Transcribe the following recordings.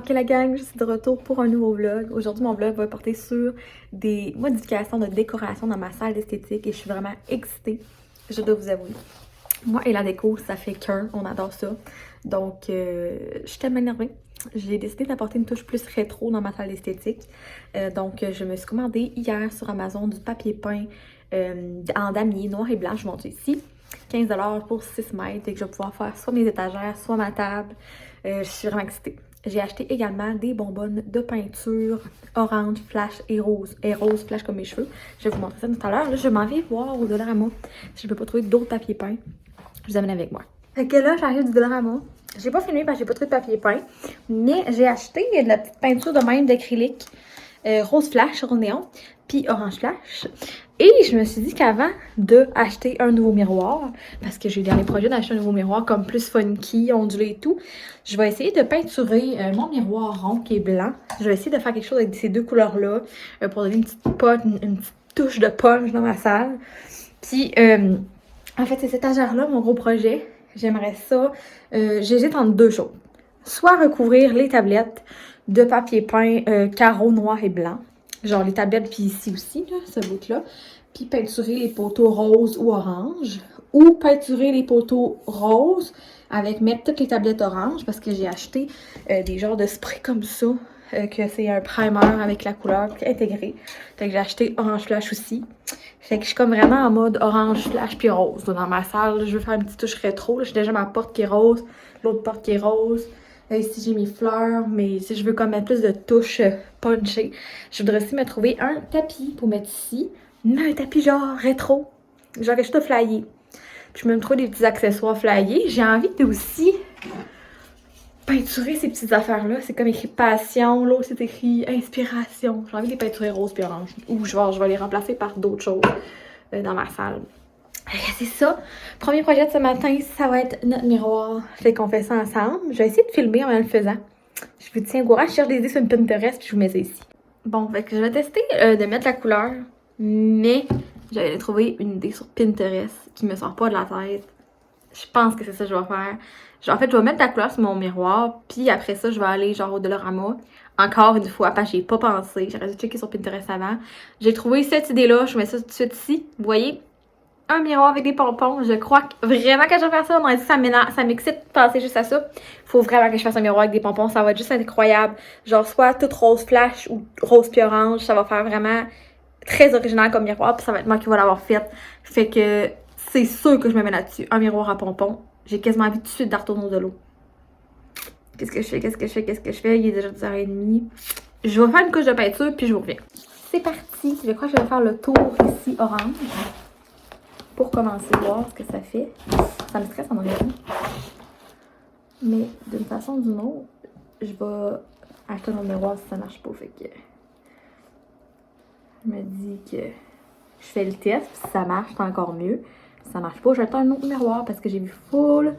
Ok la gang, je suis de retour pour un nouveau vlog. Aujourd'hui mon vlog va porter sur des modifications de décoration dans ma salle d'esthétique et je suis vraiment excitée, je dois vous avouer. Moi et la déco, ça fait qu'un, on adore ça. Donc je suis tellement énervée. J'ai décidé d'apporter une touche plus rétro dans ma salle d'esthétique. Donc je me suis commandé hier sur Amazon du papier peint en damier noir et blanc, je vous montre ici. 15$ pour 6 mètres et que je vais pouvoir faire soit mes étagères, soit ma table. Je suis vraiment excitée. J'ai acheté également des bonbonnes de peinture orange, flash et rose. Et rose flash comme mes cheveux. Je vais vous montrer ça tout à l'heure. Là, je m'en vais voir au Dollarama si je peux pas trouver d'autres papiers peints. Je vous amène avec moi. Fait que là, j'arrive du Dollarama. J'ai pas filmé parce que j'ai pas trouvé de papier peint. Mais j'ai acheté de la petite peinture de même d'acrylique. Rose flash, rose néon, puis orange flash. Et je me suis dit qu'avant d'acheter un nouveau miroir, parce que j'ai dans les projets d'acheter un nouveau miroir comme plus funky, ondulé et tout, je vais essayer de peinturer mon miroir rond qui est blanc. Je vais essayer de faire quelque chose avec ces deux couleurs-là pour donner une petite touche de punch dans ma salle. Puis, en fait, c'est cette étagère-là, mon gros projet. J'aimerais ça. J'hésite entre deux choses. Soit recouvrir les tablettes de papier peint carreau noir et blanc. Genre les tablettes, puis ici aussi, là, ce bout-là. Puis peinturer les poteaux roses ou orange. Ou peinturer les poteaux roses avec mettre toutes les tablettes orange. Parce que j'ai acheté des genres de sprays comme ça. Que c'est un primer avec la couleur intégrée. Fait que j'ai acheté orange flash aussi. Fait que je suis comme vraiment en mode orange flash puis rose. Dans ma salle, je veux faire une petite touche rétro. J'ai déjà ma porte qui est rose. L'autre porte qui est rose. Ici, j'ai mes fleurs, mais si je veux comme mettre plus de touches punchées, je voudrais aussi me trouver un tapis pour mettre ici. Mais un tapis genre rétro. Genre quelque chose de flyé. Puis je vais me trouver des petits accessoires flyés. J'ai envie de aussi peinturer ces petites affaires-là. C'est comme écrit passion. Là, c'est écrit inspiration. J'ai envie de les peinturer rose puis orange. Ou je vais les remplacer par d'autres choses dans ma salle. C'est ça. Premier projet de ce matin, ça va être notre miroir. Fait qu'on fait ça ensemble. Je vais essayer de filmer en le faisant. Je vous tiens au courant. Je cherche des idées sur une Pinterest puis je vous mets ça ici. Bon, fait que je vais tester de mettre la couleur. Mais j'avais trouvé une idée sur Pinterest qui me sort pas de la tête. Je pense que c'est ça que je vais faire. En fait, je vais mettre la couleur sur mon miroir. Puis après ça, je vais aller genre au Dollarama. Encore une fois, parce que j'y ai pas pensé. J'aurais dû checker sur Pinterest avant. J'ai trouvé cette idée-là. Je mets ça tout de suite ici. Vous voyez? Un miroir avec des pompons. Je crois que vraiment que je vais faire ça. On a dit ça m'excite de penser juste à ça. Faut vraiment que je fasse un miroir avec des pompons. Ça va être juste incroyable. Genre soit toute rose flash ou rose puis orange. Ça va faire vraiment très original comme miroir. Puis ça va être moi qui va l'avoir fait. Fait que c'est sûr que je me mets là-dessus. Un miroir à pompons. J'ai quasiment envie tout de suite de retourner de l'eau. Qu'est-ce que je fais? Il est déjà 10h30. Je vais faire une couche de peinture puis je vous reviens. C'est parti. Je crois que je vais faire le tour ici orange. Pour commencer, voir ce que ça fait. Ça me stresse en vrai. Mais d'une façon ou d'une autre, je vais acheter un autre miroir si ça marche pas. Fait que je me dis que je fais le test. Puis si ça marche, c'est encore mieux. Si ça marche pas, j'attends un autre miroir parce que j'ai vu full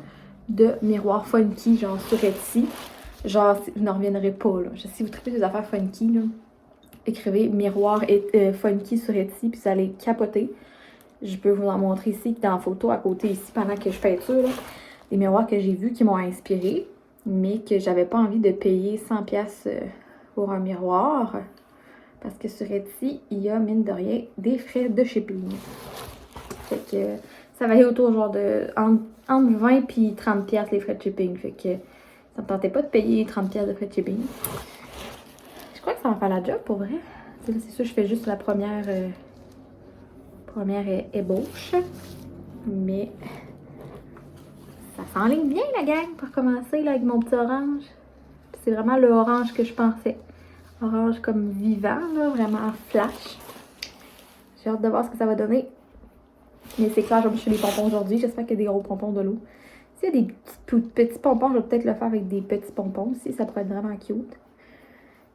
de miroirs funky, genre sur Etsy. Genre, vous n'en reviendrez pas. Là. Si vous trouvez des affaires funky, là, écrivez miroir funky sur Etsy, puis vous allez capoter. Je peux vous en montrer ici, dans la photo à côté ici, pendant que je peinture, là, des miroirs que j'ai vus qui m'ont inspiré, mais que j'avais pas envie de payer 100$ pour un miroir. Parce que sur Etsy, il y a, mine de rien, des frais de shipping. Fait que ça va aller autour genre de entre 20 et 30$ les frais de shipping. Fait que ça me tentait pas de payer 30$ de frais de shipping. Je crois que ça va faire la job pour vrai. C'est sûr, je fais juste la première ébauche. Mais ça s'enligne bien la gang pour commencer là, avec mon petit orange. C'est vraiment le orange que je pensais. Orange comme vivant, là, vraiment flash. J'ai hâte de voir ce que ça va donner. Mais c'est clair, je vais me chercher des pompons aujourd'hui. J'espère qu'il y a des gros pompons de l'eau. S'il y a des petits pompons, je vais peut-être le faire avec des petits pompons aussi. Ça pourrait être vraiment cute.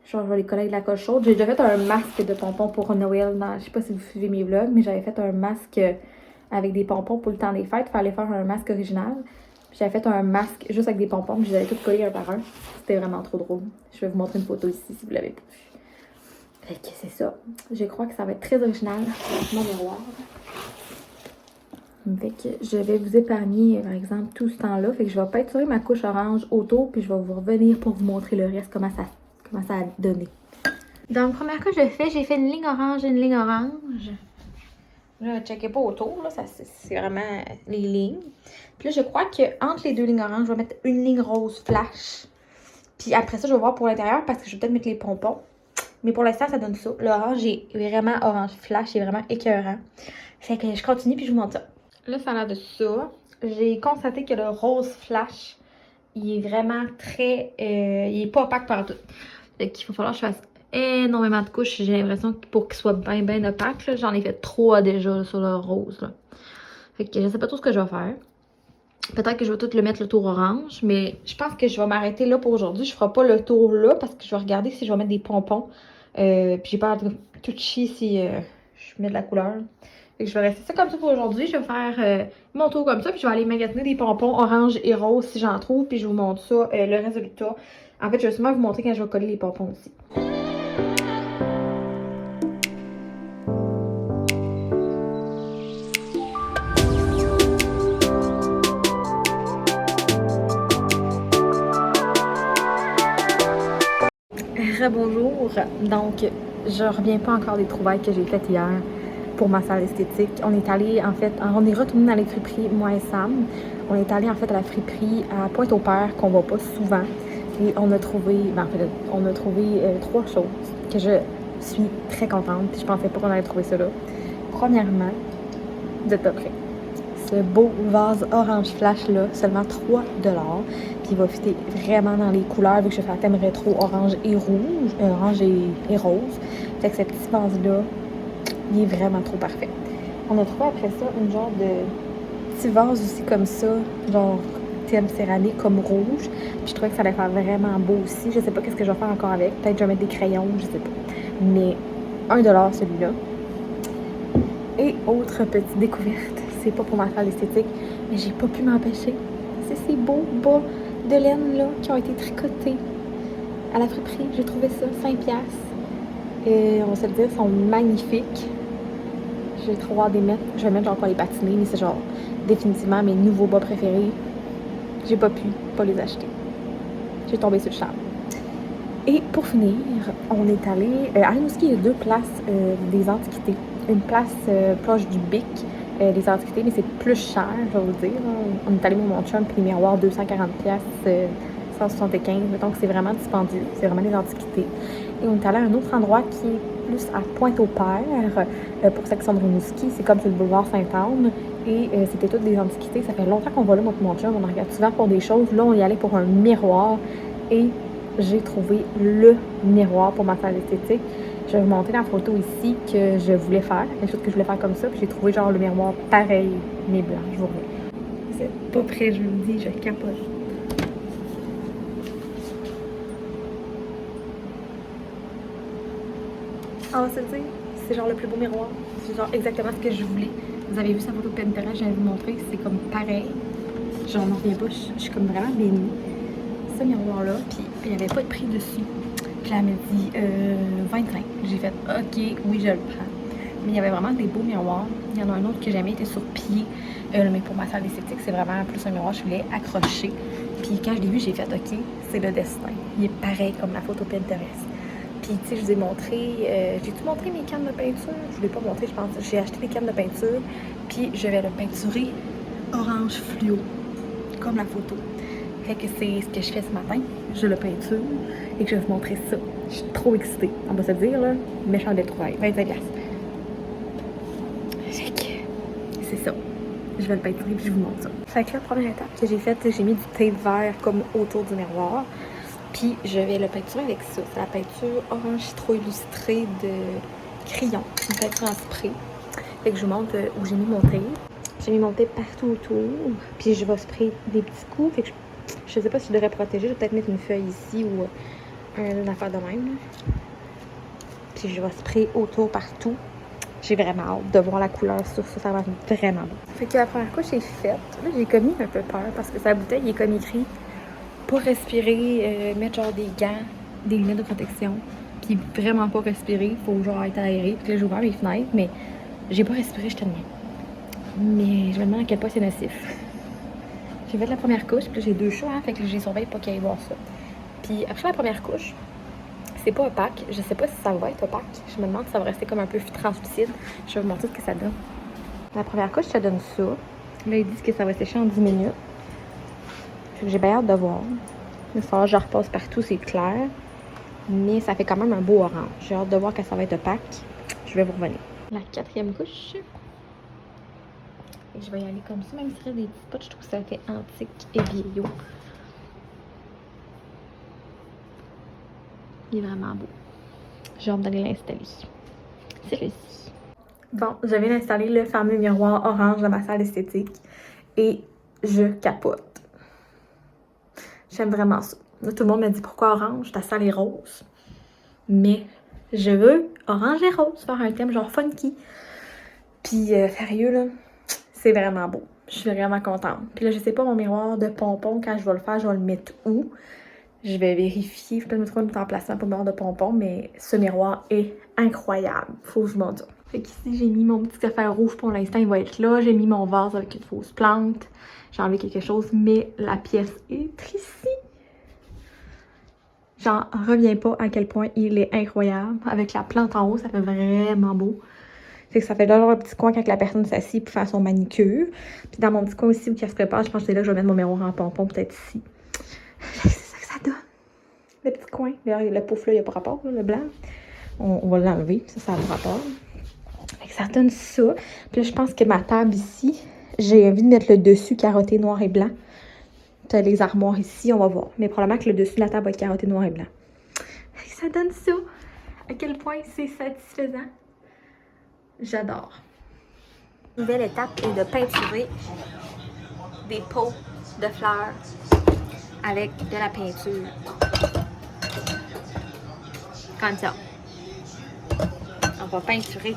Genre, je vais les coller avec de la colle chaude. J'ai déjà fait un masque de pompons pour Noël. Je sais pas si vous suivez mes vlogs, mais j'avais fait un masque avec des pompons pour le temps des fêtes. Il fallait faire un masque original. J'avais fait un masque juste avec des pompons. Puis j'avais tout collé un par un. C'était vraiment trop drôle. Je vais vous montrer une photo ici si vous l'avez pas vu. Fait que c'est ça. Je crois que ça va être très original. Mon miroir. Fait que je vais vous épargner, par exemple, tout ce temps-là. Fait que je vais peinturer ma couche orange autour, puis je vais vous revenir pour vous montrer le reste, comment ça a donné. Donc, première couche, j'ai fait une ligne orange et une ligne orange. Là, checkez pas autour, là, c'est vraiment les lignes. Puis là, je crois qu'entre les deux lignes oranges, je vais mettre une ligne rose flash. Puis après ça, je vais voir pour l'intérieur parce que je vais peut-être mettre les pompons. Mais pour l'instant, ça donne ça. L'orange est vraiment orange flash, c'est vraiment écœurant. Fait que je continue puis je vous montre ça. Là, ça a l'air de ça. J'ai constaté que le rose flash, il est vraiment très... il est pas opaque partout. Fait qu'il va falloir que je fasse énormément de couches. J'ai l'impression que pour qu'il soit bien opaque, j'en ai fait 3 déjà là, sur le rose. Là. Fait que je sais pas trop ce que je vais faire. Peut-être que je vais tout le mettre le tour orange, mais je pense que je vais m'arrêter là pour aujourd'hui. Je ferai pas le tour là parce que je vais regarder si je vais mettre des pompons. Puis j'ai peur de tout chier si je mets de la couleur. Fait que je vais rester ça comme ça pour aujourd'hui. Je vais faire mon tour comme ça, puis je vais aller magasiner des pompons orange et rose si j'en trouve, puis je vous montre ça, le résultat. En fait, je vais sûrement vous montrer quand je vais coller les pompons aussi. Bonjour. Donc, je reviens pas encore des trouvailles que j'ai faites hier pour ma salle esthétique. On est allé, en fait, on est retourné dans les friperies, moi et Sam. On est allé, en fait, à la friperie à Pointe-au-Père, qu'on va pas souvent. Et on a trouvé, on a trouvé 3 choses que je suis très contente. Puis je pensais pas qu'on allait trouver ça là. Premièrement, vous êtes pas prêts. Ce beau vase orange flash là, seulement 3 $. Puis il va fitter vraiment dans les couleurs vu que je fais un thème rétro orange et rouge, orange et rose. Fait que ce petit vase là, il est vraiment trop parfait. On a trouvé après ça une genre de petit vase aussi comme ça, genre thème céramique comme rouge. Puis je trouvais que ça allait faire vraiment beau aussi. Je sais pas qu'est-ce que je vais faire encore avec. Peut-être que je vais mettre des crayons, je sais pas. Mais 1 $ celui-là. Et autre petite découverte, c'est pas pour ma salle esthétique, mais j'ai pas pu m'empêcher. C'est ces beaux bas de laine là qui ont été tricotés à la friperie. J'ai trouvé ça 5$. Et on va se le dire, ils sont magnifiques. J'ai trop hâte de les mettre. Je vais mettre genre pas les patiner, mais c'est genre définitivement mes nouveaux bas préférés. J'ai pas pu pas les acheter. J'ai tombé sur le charme. Et pour finir, on est allé à Rimouski, il y a 2 places des antiquités. Une place proche du Bic, des antiquités, mais c'est plus cher, je vais vous dire. On est allé avec mon chum, puis les miroirs, 240$, 175$. Donc c'est vraiment dispendieux, c'est vraiment des antiquités. Et on est allé à un autre endroit qui est plus à Pointe-au-Père, pour section de Rimouski. C'est comme sur le boulevard Sainte-Anne. Et c'était toutes des antiquités. Ça fait longtemps qu'on va là, moi et mon chum. On en regarde souvent pour des choses. Là, on y allait pour un miroir. Et j'ai trouvé le miroir pour ma salle esthétique. Je vais vous montrer la photo ici que je voulais faire, quelque chose que je voulais faire comme ça. Puis j'ai trouvé genre le miroir pareil, mais blanc. Je vous reviens. Vous êtes pas prêts, je vous le dis, je capote. On va se le dire, c'est genre le plus beau miroir. C'est genre exactement ce que je voulais. Vous avez vu sa photo de Pinterest, je vais vous montrer. C'est comme pareil. J'en reviens pas, je suis comme vraiment bénie. Ce miroir-là, puis il n'y avait pas de prix dessus. Puis elle m'a dit 25. J'ai fait OK, oui, je le prends. Mais il y avait vraiment des beaux miroirs. Il y en a un autre que j'aimais, était sur pied. Mais pour ma salle d'esthétique, c'est vraiment plus un miroir que je voulais accrocher. Puis quand je l'ai vu, j'ai fait OK, c'est le destin. Il est pareil comme la photo Pinterest. Puis tu sais, je vous ai montré, j'ai-tu montré mes cannes de peinture? Je ne l'ai pas montré, je pense. J'ai acheté des cannes de peinture, puis je vais le peinturer orange fluo, comme la photo. Fait que c'est ce que je fais ce matin. Je le peinture et que je vais vous montrer ça. Je suis trop excitée. On va se dire, là, méchant des trouvailles. 25$. Fait que c'est ça. Je vais le peinturer puis je vous montre ça. Fait que la première étape que j'ai faite, j'ai mis du tape vert comme autour du miroir. Puis je vais le peinturer avec ça. C'est la peinture orange citron illustrée de crayon. Une peinture en spray. Fait que je vous montre où j'ai mis mon tape. J'ai mis mon tape partout autour. Puis je vais sprayer des petits coups. Fait que je sais pas si je devrais protéger. Je vais peut-être mettre une feuille ici ou une affaire de même. Là. Puis je vais sprayer autour partout. J'ai vraiment hâte de voir la couleur sur ça. Ça va être vraiment beau. Fait que la première couche est faite. Là, j'ai comme eu un peu peur parce que sa bouteille est comme écrit pas respirer, mettre genre des gants, des lunettes de protection. Puis vraiment pas respirer. Faut genre être aéré. Puis là, j'ai ouvert les fenêtres, mais j'ai pas respiré, j'étais de même. Mais je me demande à quel point c'est nocif. J'ai fait la première couche, puis là, j'ai 2 chats, hein, fait que j'ai surveillé pour qu'ils aillent voir ça. Puis après la première couche, c'est pas opaque. Je sais pas si ça va être opaque. Je me demande si ça va rester comme un peu translucide. Je vais vous montrer ce que ça donne. La première couche, ça donne ça. Là, ils disent que ça va sécher en 10 minutes. Fait que j'ai bien hâte de voir. Il va falloir que je repasse partout, c'est clair. Mais ça fait quand même un beau orange. J'ai hâte de voir quand ça va être opaque. Je vais vous revenir. La 4e couche. Et je vais y aller comme ça, même si il y a des petits pots, je trouve que ça fait antique et vieillot. Il est vraiment beau. J'ai hâte d'aller l'installer. C'est réussi. Bon, je viens d'installer le fameux miroir orange dans ma salle esthétique et je capote. J'aime vraiment ça. Là, tout le monde me dit pourquoi orange, ta salle est rose. Mais je veux orange et rose, faire un thème genre funky. Puis sérieux là, c'est vraiment beau. Je suis vraiment contente. Puis là, je sais pas mon miroir de pompon, quand je vais le faire, je vais le mettre où. Je vais vérifier. Faut peut-être me trouver un emplacement pour le miroir de pompon, mais ce miroir est incroyable. Faut que je m'en dise. Fait qu'ici, j'ai mis mon petit affaire rouge pour l'instant, il va être là. J'ai mis mon vase avec une fausse plante. J'ai enlevé quelque chose, mais la pièce est ici. J'en reviens pas à quel point il est incroyable. Avec la plante en haut, ça fait vraiment beau. Fait que ça fait là un petit coin quand la personne s'assied pour faire son manicure. Puis dans mon petit coin aussi où elle se prépare, je pense que c'est là que je vais mettre mon miroir en pompon, peut-être ici. C'est ça que ça donne. Le petit coin. Le pouf là, il n'y a pas rapport, là, le blanc. On va l'enlever, ça a pas rapport. Fait que ça donne ça. Puis là, je pense que ma table ici, j'ai envie de mettre le dessus carotté noir et blanc. T'as les armoires ici, on va voir. Mais probablement que le dessus de la table va être carotté noir et blanc. Fait que ça donne ça. À quel point c'est satisfaisant. J'adore. Nouvelle étape est de peinturer des pots de fleurs avec de la peinture. Comme ça. On va peinturer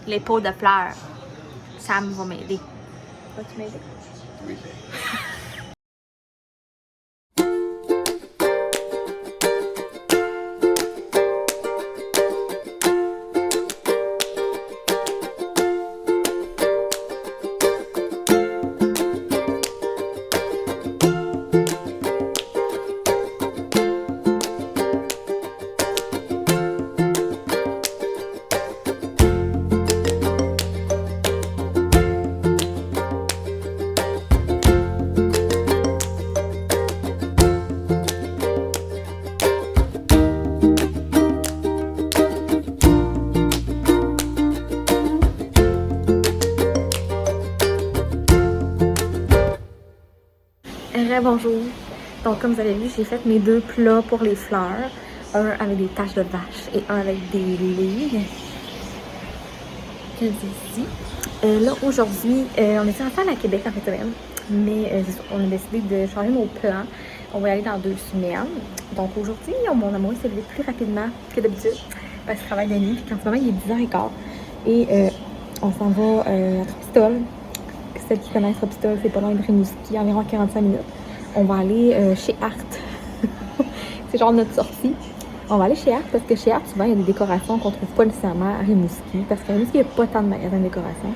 les pots de fleurs. Sam va m'aider. Vas-tu m'aider? Oui. Bonjour. Donc comme vous avez vu, j'ai fait mes 2 plats pour les fleurs. Un avec des taches de vache et un avec des lignes. Ici. Là aujourd'hui, on était en salle à Québec en fait semaine. Mais on a décidé de changer nos plans. On va y aller dans 2 semaines. Donc aujourd'hui, mon amour s'est levé plus rapidement que d'habitude. Parce qu'il travaille de nuit. Puis en ce moment, il est 10h15. Et on s'en va à Tropistol. Celles qui connaissent Tropistol, c'est pas loin de Rimouski, environ 45 minutes. On va aller chez Art. C'est genre notre sortie. On va aller chez Art parce que chez Art, souvent, il y a des décorations qu'on trouve pas nécessairement à Rimouski. Parce qu'à Rimouski, il n'y a pas tant de magasins de décoration.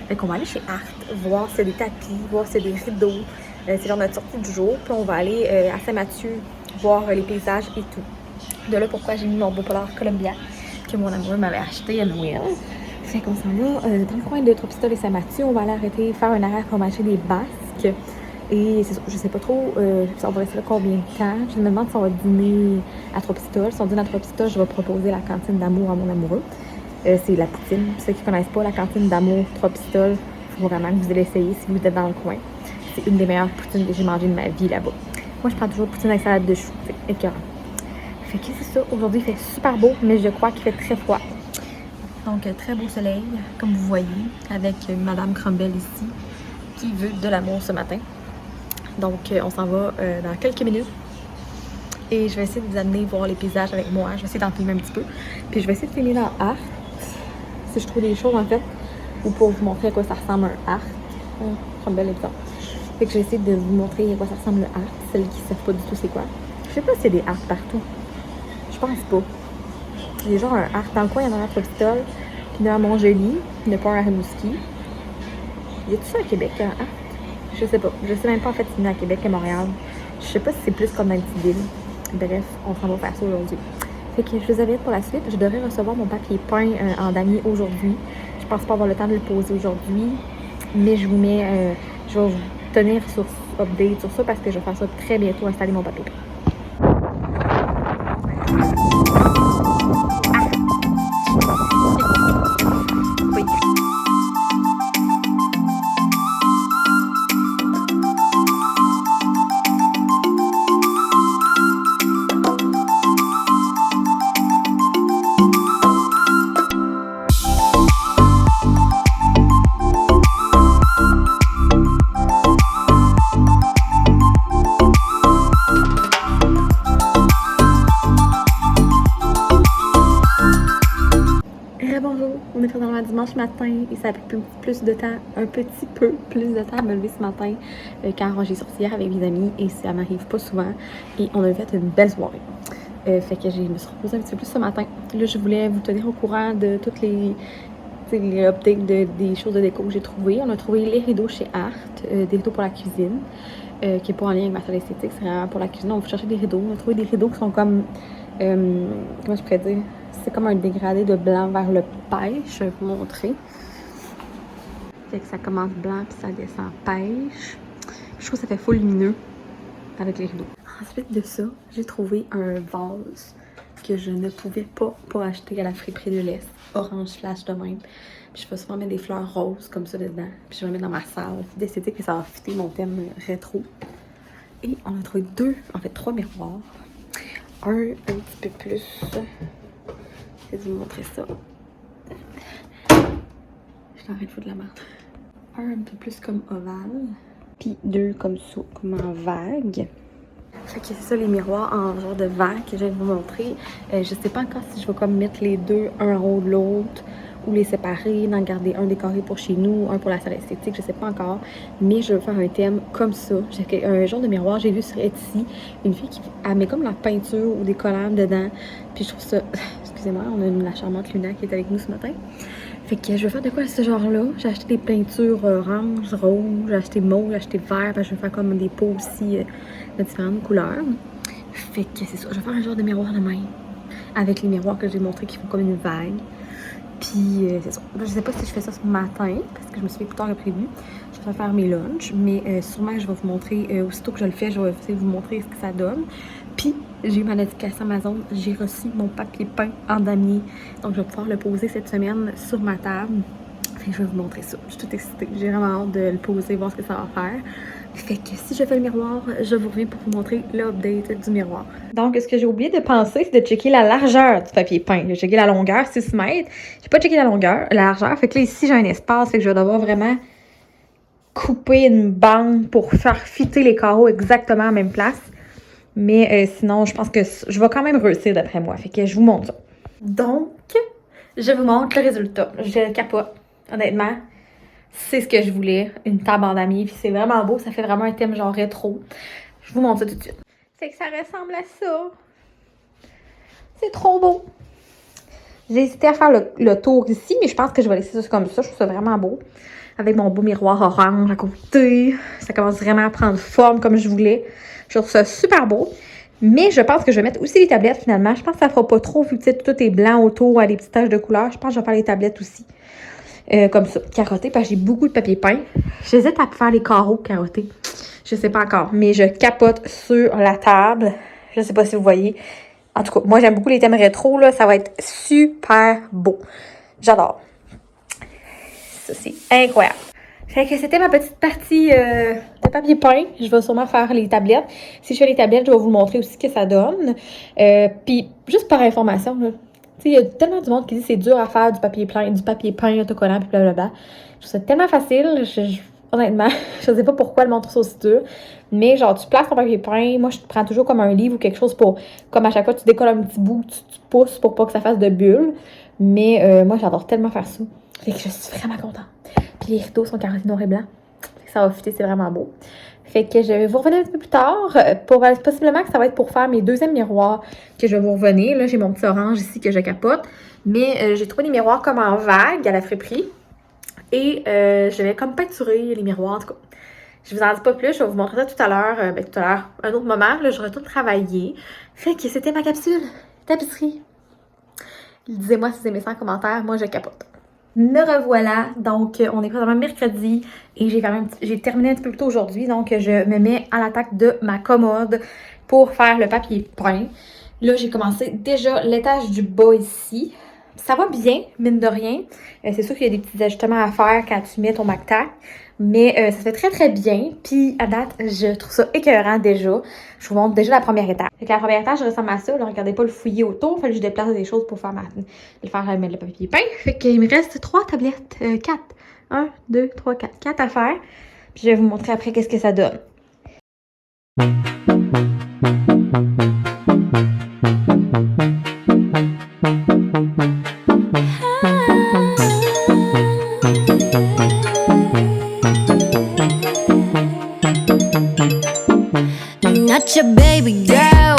Fait qu'on va aller chez Art, voir s'il y a des tapis, voir s'il y a des rideaux. C'est genre notre sortie du jour. Puis on va aller à Saint-Mathieu, voir les paysages et tout. De là, pourquoi j'ai mis mon beau polar Columbia que mon amoureux m'avait acheté à Noël. Fait qu'on s'en va dans le coin de Tropistol et Saint-Mathieu. On va aller arrêter, faire un arrêt pour m'acheter des basques. Et je sais pas trop, on va rester là combien de temps. Je me demande si on va dîner à Tropistol. Si on dîne à Tropistol, je vais proposer la cantine d'amour à mon amoureux. C'est la poutine. Pour ceux qui ne connaissent pas la cantine d'amour Tropistol, il faut vraiment que vous allez essayer si vous êtes dans le coin. C'est une des meilleures poutines que j'ai mangées de ma vie là-bas. Moi, je prends toujours poutine avec salade de choux. C'est écœurant. Fait que c'est ça. Aujourd'hui, il fait super beau, mais je crois qu'il fait très froid. Donc, très beau soleil, comme vous voyez, avec Madame Crumble ici, qui veut de l'amour ce matin. Donc, on s'en va dans quelques minutes. Et je vais essayer de vous amener voir les paysages avec moi. Je vais essayer d'en filmer un petit peu. Puis, je vais essayer de filmer dans Art. Si je trouve des choses, en fait, ou pour vous montrer à quoi ça ressemble un Art. Crumble est bizarre. Fait que je vais essayer de vous montrer à quoi ça ressemble le Art. Celles qui ne savent pas du tout c'est quoi. Je sais pas s'il y a des Art partout. Je pense pas. Il y a genre un Art dans le coin, il y en a un à Tropistol. Puis dans Montjoli, il n'y a pas un à Rimouski. Y a-tu ça à Québec? Hein? Je sais pas. Je sais même pas en fait si c'est à Québec et Montréal. Je sais pas si c'est plus comme dans les petites villes. Bref, on s'en va faire ça aujourd'hui. Fait que je vous invite pour la suite. Je devrais recevoir mon papier peint en damier aujourd'hui. Je pense pas avoir le temps de le poser aujourd'hui. Mais je vous mets... je vais vous tenir sur update sur ça parce que je vais faire ça très bientôt, installer mon papier peint. Oui. Bonjour, on est présentement dimanche matin et ça a pris un petit peu plus de temps à me lever ce matin car j'ai sorti hier avec mes amis et ça m'arrive pas souvent et on a fait une belle soirée. Fait que je me suis reposée un petit peu plus ce matin. Là, je voulais vous tenir au courant de toutes les updates des choses de déco que j'ai trouvées. On a trouvé les rideaux chez Art, des rideaux pour la cuisine, qui est pas en lien avec ma salle esthétique, c'est vraiment pour la cuisine. On va chercher des rideaux. On a trouvé des rideaux qui sont comme, comment je pourrais dire? C'est comme un dégradé de blanc vers le pêche. Je vais vous montrer. Fait que ça commence blanc puis ça descend pêche. Je trouve que ça fait full lumineux avec les rideaux. Ensuite de ça, j'ai trouvé un vase que je ne pouvais pas acheter à la friperie de l'Est. Orange flash de même. Puis je vais souvent mettre des fleurs roses comme ça dedans. Puis je vais mettre dans ma salle d'esthétique et ça va fitter mon thème rétro. Et on a trouvé trois miroirs. Un petit peu plus... Je vais vous montrer ça. Je suis en train de foutre de la merde. Un peu plus comme ovale. Puis deux comme ça, comme en vague. Fait que c'est ça les miroirs en genre de vague que je vais vous montrer. Je sais pas encore si je vais comme mettre les deux un en haut de l'autre ou les séparer, d'en garder un décoré pour chez nous, un pour la salle esthétique, je sais pas encore. Mais je veux faire un thème comme ça. J'ai un genre de miroir, j'ai vu sur Etsy, une fille qui met comme la peinture ou des collants dedans. Puis je trouve ça... Excusez-moi, on a la charmante Luna qui est avec nous ce matin. Fait que je vais faire de quoi ce genre-là. J'ai acheté des peintures orange, rouge, j'ai acheté mauve, j'ai acheté vert, parce que je vais faire comme des pots aussi de différentes couleurs. Fait que c'est ça, je vais faire un genre de miroir de même. Avec les miroirs que j'ai montrés qui font comme une vague. Puis c'est ça. Je sais pas si je fais ça ce matin, parce que je me suis fait plus tard que prévu. Je vais faire mes lunchs, mais sûrement je vais vous montrer, aussitôt que je le fais, je vais vous montrer ce que ça donne. Puis j'ai eu ma notification Amazon, j'ai reçu mon papier peint en damier. Donc je vais pouvoir le poser cette semaine sur ma table. Fait que je vais vous montrer ça. Je suis toute excitée. J'ai vraiment hâte de le poser, voir ce que ça va faire. Fait que si je fais le miroir, je vous reviens pour vous montrer l'update du miroir. Donc, ce que j'ai oublié de penser, c'est de checker la largeur du papier peint. J'ai checké la longueur, 6 mètres. J'ai pas checké la largeur. Fait que là, ici, j'ai un espace. Fait que je vais devoir vraiment couper une bande pour faire fitter les carreaux exactement à la même place. Mais sinon, je pense que je vais quand même réussir d'après moi. Fait que je vous montre ça. Donc, je vous montre le résultat. Je capote, honnêtement. C'est ce que je voulais, une table en damier. Puis c'est vraiment beau, ça fait vraiment un thème genre rétro. Je vous montre ça tout de suite. Fait que ça ressemble à ça. C'est trop beau. J'ai hésité à faire le tour ici, mais je pense que je vais laisser ça comme ça. Je trouve ça vraiment beau. Avec mon beau miroir orange à côté. Ça commence vraiment à prendre forme comme je voulais. Je trouve ça super beau. Mais je pense que je vais mettre aussi les tablettes finalement. Je pense que ça fera pas trop vu que tout est blanc autour à des petites taches de couleur. Je pense que je vais faire les tablettes aussi. Comme ça, carotté, parce que j'ai beaucoup de papier peint. J'hésite à faire les carreaux carottés. Je sais pas encore, mais je capote sur la table. Je sais pas si vous voyez. En tout cas, moi, j'aime beaucoup les thèmes rétro, là. Ça va être super beau. J'adore. Ça, c'est incroyable. Fait que c'était ma petite partie de papier peint. Je vais sûrement faire les tablettes. Si je fais les tablettes, je vais vous montrer aussi ce que ça donne. Puis, juste par information, là. Il y a tellement de monde qui dit que c'est dur à faire du papier peint autocollant, puis blablabla. Je trouve ça tellement facile. Honnêtement, je sais pas pourquoi le monde trouve ça aussi dur. Mais genre, tu places ton papier peint. Moi, je prends toujours comme un livre ou quelque chose pour... Comme à chaque fois, tu décolles un petit bout, tu pousses pour pas que ça fasse de bulles. Mais moi, j'adore tellement faire ça. Fait que je suis vraiment contente. Puis les rideaux sont carottés noir et blanc. Fait que ça va fitter, c'est vraiment beau. Fait que je vais vous revenir un petit peu plus tard. Possiblement que ça va être pour faire mes deuxièmes miroirs que je vais vous revenir. Là, j'ai mon petit orange ici que je capote. Mais j'ai trouvé des miroirs comme en vague à la friperie. Et je vais comme peinturer les miroirs, en tout cas. Je vous en dis pas plus, je vais vous montrer ça tout à l'heure. Tout à l'heure, un autre moment, là, je retourne travailler. Fait que c'était ma capsule tapisserie. Disez-moi si vous aimez ça en commentaire, moi je capote. Me revoilà, donc on est présentement mercredi et j'ai terminé un petit peu plus tôt aujourd'hui, donc je me mets à l'attaque de ma commode pour faire le papier peint. Là, j'ai commencé déjà l'étage du bas ici. Ça va bien, mine de rien. C'est sûr qu'il y a des petits ajustements à faire quand tu mets ton MacTac, mais ça se fait très très bien. Puis à date, je trouve ça écœurant déjà. Je vous montre déjà la première étage. Fait que la première étage ressemble à ça. Là, regardez pas le fouillis autour. Fallait que je déplace des choses pour faire mettre le papier peint. Fait qu'il me reste 3 tablettes. 4. 1, 2, 3, 4. 4 à faire. Puis je vais vous montrer après qu'est-ce que ça donne. Not your baby girl.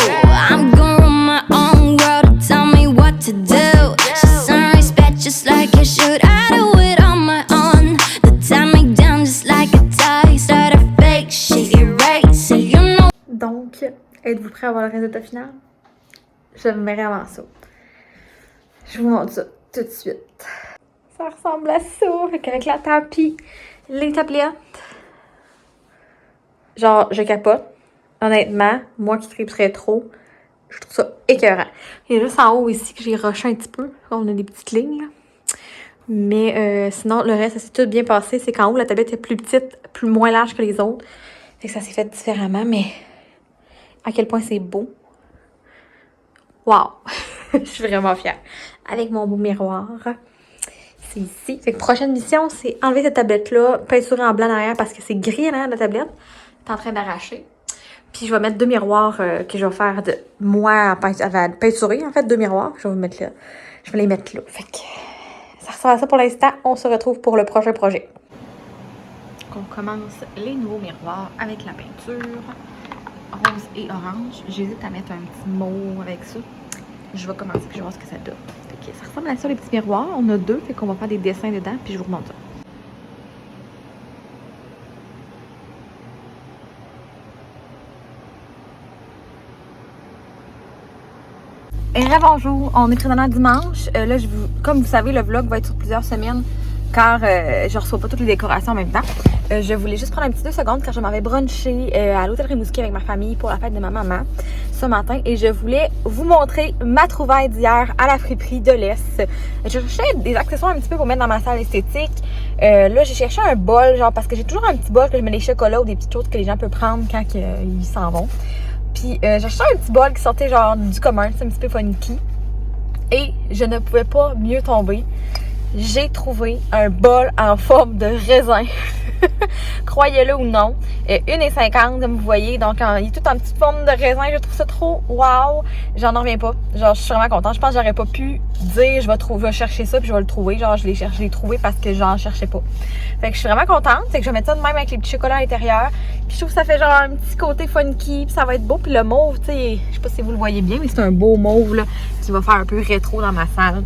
I'm gonna run my own world. Tell me what to do. She's some respect just like I should. I do it on my own. The time me down just like a tie. Start a fake shit, erase it, you know. Donc, êtes-vous prêts à voir le résultat final? J'aime vraiment ça. Je vous montre ça tout de suite. Ça ressemble à ça, avec la tapis, les tablettes. Genre, je capote. Honnêtement, moi qui triperais trop, je trouve ça écœurant. Il y a juste en haut ici que j'ai rushé un petit peu. On a des petites lignes, là. Mais sinon, le reste, ça s'est tout bien passé. C'est qu'en haut, la tablette est plus petite, moins large que les autres. Fait que ça s'est fait différemment, mais à quel point c'est beau. Wow! Je suis vraiment fière. Avec mon beau miroir. C'est ici. Fait que prochaine mission, c'est enlever cette tablette-là, peinturer en blanc derrière parce que c'est gris à l'arrière de la tablette. C'est en train d'arracher. Puis je vais mettre 2 miroirs que je vais faire de moi à peinturer, en fait, 2 miroirs. Je vais mettre là. Je vais les mettre là. Fait que ça ressemble à ça pour l'instant. On se retrouve pour le prochain projet. Donc, on commence les nouveaux miroirs avec la peinture rose et orange. J'hésite à mettre un petit mot avec ça. Je vais commencer puis je vais voir ce que ça donne. Fait que ça ressemble à ça les petits miroirs. On a 2, fait qu'on va faire des dessins dedans puis je vous remonte ça. Et bonjour, on est présentement dimanche. Là, comme vous savez, le vlog va être sur plusieurs semaines car je reçois pas toutes les décorations en même temps. Je voulais juste prendre un petit 2 secondes car je m'en vais bruncher à l'hôtel Rimouski avec ma famille pour la fête de ma maman ce matin. Et je voulais vous montrer ma trouvaille d'hier à la friperie de l'Est. Je cherchais des accessoires un petit peu pour mettre dans ma salle esthétique. Là, j'ai cherché un bol, genre parce que j'ai toujours un petit bol que je mets des chocolats ou des petites choses que les gens peuvent prendre quand ils s'en vont. Puis j'ai acheté un petit bol qui sortait genre du commun, c'est un petit peu funky. Et je ne pouvais pas mieux tomber. J'ai trouvé un bol en forme de raisin. Croyez-le ou non. 1,50 comme vous voyez. Donc il est tout en petite forme de raisin. Je trouve ça trop wow. J'en reviens pas. Genre je suis vraiment contente. Je pense que j'aurais pas pu dire je vais chercher ça puis je vais le trouver. Genre je l'ai trouvé parce que j'en cherchais pas. Fait que je suis vraiment contente. C'est que je vais mettre ça de même avec les petits chocolats à l'intérieur. Puis je trouve que ça fait genre un petit côté funky. Puis ça va être beau. Puis le mauve, tu sais, je sais pas si vous le voyez bien, mais c'est un beau mauve là, qui va faire un peu rétro dans ma salle.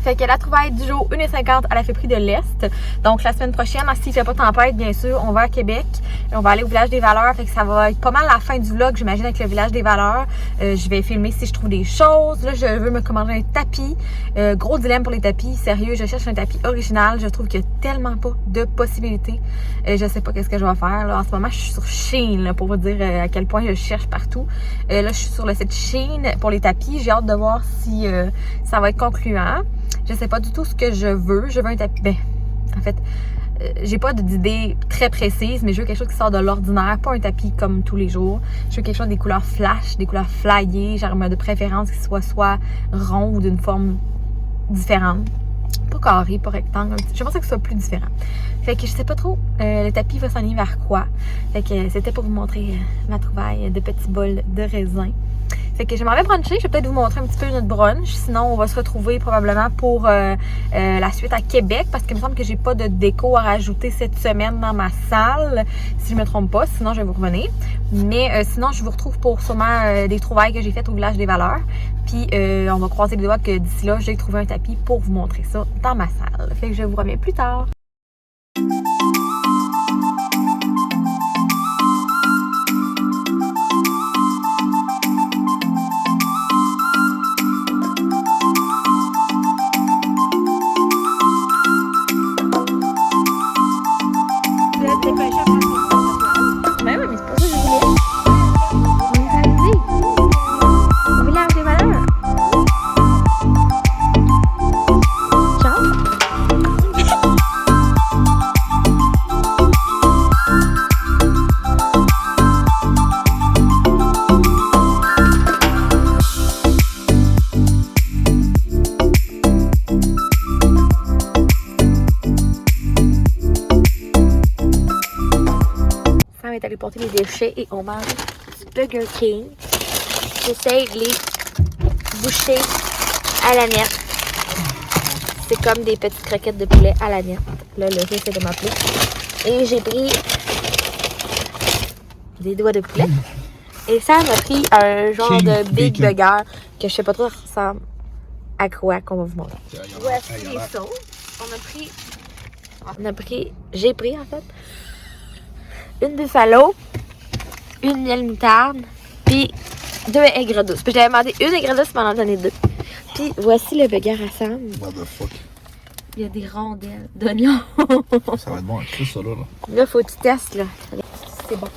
Fait que la trouvaille du jour, 1,50 à la friperie de l'Est. Donc la semaine prochaine, s'il ne fait pas tempête, bien sûr, on va à Québec. On va aller au village des valeurs. Fait que ça va être pas mal la fin du vlog, j'imagine, avec le village des valeurs. Je vais filmer si je trouve des choses. Là, je veux me commander un tapis. Gros dilemme pour les tapis. Sérieux, je cherche un tapis original. Je trouve qu'il n'y a tellement pas de possibilités. Je sais pas qu'est-ce que je vais faire. Là, en ce moment, je suis sur Shein, là, pour vous dire à quel point je cherche partout. Là, je suis sur le site Shein pour les tapis. J'ai hâte de voir si ça va être concluant. Je sais pas du tout ce que je veux. Je veux un tapis. Ben, en fait, j'ai pas d'idée très précise, mais je veux quelque chose qui sort de l'ordinaire, pas un tapis comme tous les jours. Je veux quelque chose des couleurs flash, des couleurs flyées, genre de préférence qui soit rond ou d'une forme différente. Pas carré, pas rectangle. Je pensais que ce soit plus différent. Fait que je sais pas trop, le tapis va s'enligner vers quoi. Fait que c'était pour vous montrer ma trouvaille de petits bols de raisin. Fait que je m'en vais bruncher, je vais peut-être vous montrer un petit peu notre brunch. Sinon, on va se retrouver probablement pour la suite à Québec parce qu'il me semble que j'ai pas de déco à rajouter cette semaine dans ma salle, si je me trompe pas. Sinon, je vais vous revenir. Mais sinon, je vous retrouve pour sûrement des trouvailles que j'ai faites au village des valeurs. Puis, on va croiser les doigts que d'ici là, j'ai trouvé un tapis pour vous montrer ça dans ma salle. Fait que je vous reviens plus tard. est allée porter les déchets et on mange du Burger King. J'essaie les bouchées à la nette. C'est comme des petites croquettes de poulet à la nette. Là, le riz, c'est de m'appeler. Et j'ai pris des doigts de poulet. Et ça m'a pris un genre King de Big Bacon. Burger que je sais pas trop ça ressemble à quoi qu'on va vous montrer. Voici les sauces. J'ai pris en fait une buffalo, une miel moutarde, puis 2 aigres douces. Puis j'avais demandé une aigre douce, mais on en donnait 2. Puis voici le burger à Sam. What the fuck? Il y a des rondelles d'oignons. Ça va être bon avec tout ça, là. Là, faut que tu testes, là. C'est bon.